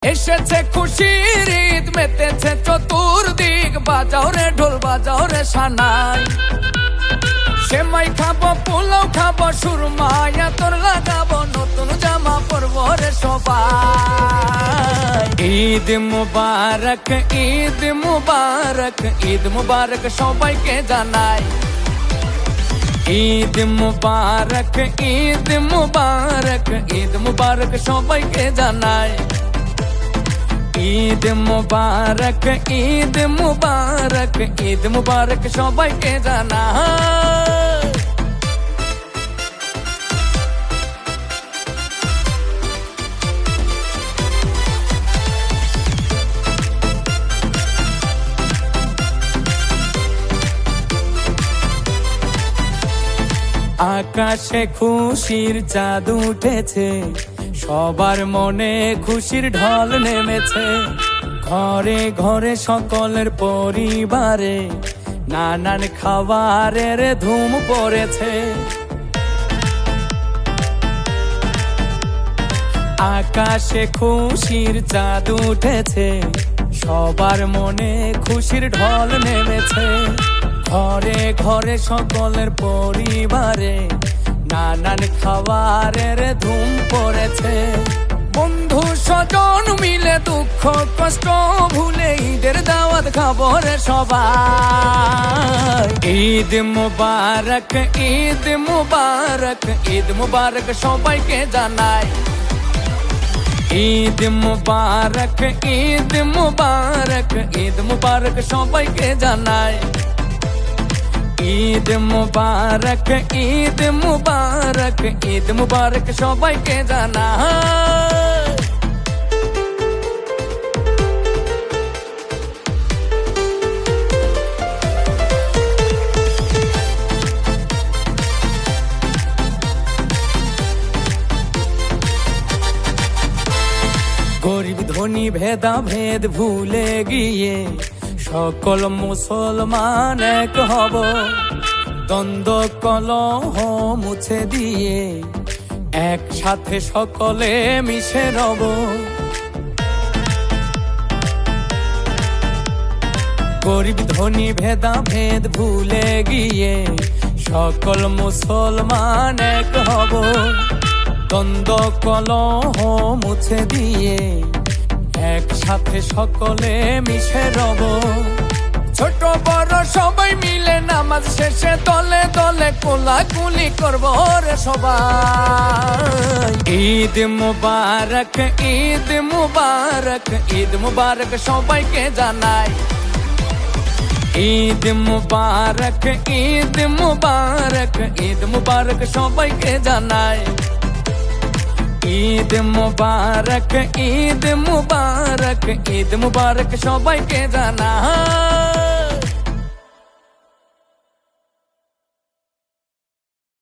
এসেছে খুশির ঈদ, মেতেছে চতুর্দিক, বাজাও রে ঢোল বাজাও রে সানাই। সেমাই খাবো, পোলাও খাবো, সুরমাই আতর লাগাবো, নতুন জামা পরবো রে সবাই। ঈদ মুবারক, ঈদ মুবারক, ঈদ মুবারক সবাইকে জানাই। ঈদ মুবারক, ঈদ মুবারক, ঈদ মুবারক সবাইকে জানাই। ঈদ মুবারক, ঈদ মুবারক, ঈদ মুবারক সবাইকে জানাই। আকাশে খুশির চাঁদ উঠেছে, সবার মনে খুশির ঢল নেমেছে। ঘরে ঘরে সকলের পরিবারে নানান খাবারের ধুম পড়েছে। আকাশে খুশির চাঁদ উঠেছে, সবার মনে খুশির ঢল নেমেছে। ঘরে ঘরে সকলের পরিবারে নানান খাবারের ধুম পড়েছে। বন্ধু স্বজন মিলে দুঃখ কষ্ট ভুলে ঈদের দাওয়াত খাবো রে সবাই। ঈদ মুবারক, ঈদ মুবারক, ঈদ মুবারক সবাইকে জানাই। ঈদ মুবারক, ঈদ মুবারক, ঈদ মুবারক সবাইকে জানাই। ঈদ মুবারক, ঈদ মুবারক, ঈদ মুবারক সবাইকে জানাই। গরিব ধনী ভেদাভেদ ভুলে গিয়ে সকল মুসলমান এক হব। দ্বন্দ্ব কলহ মুছে দিয়ে একসাথে সকলে মিশে রব। গরিব ধনী ভেদাভেদ ভুলে গিয়ে সকল মুসলমান এক হব। দ্বন্দ্ব কলহ মুছে দিয়ে একসাথে সকলে মিশে রব। ছোট বড় সবাই মিলে নামাজ শেষে দলে দলে কোলাকুলি করবো রে সবাই। ঈদ মুবারক, ঈদ মুবারক, ঈদ মুবারক সবাইকে জানাই। ঈদ মুবারক, ঈদ মুবারক, ঈদ মুবারক সবাইকে জানাই। ঈদ মুবারক, ঈদ মুবারক, ঈদ মুবারক সবাইকে জানাই।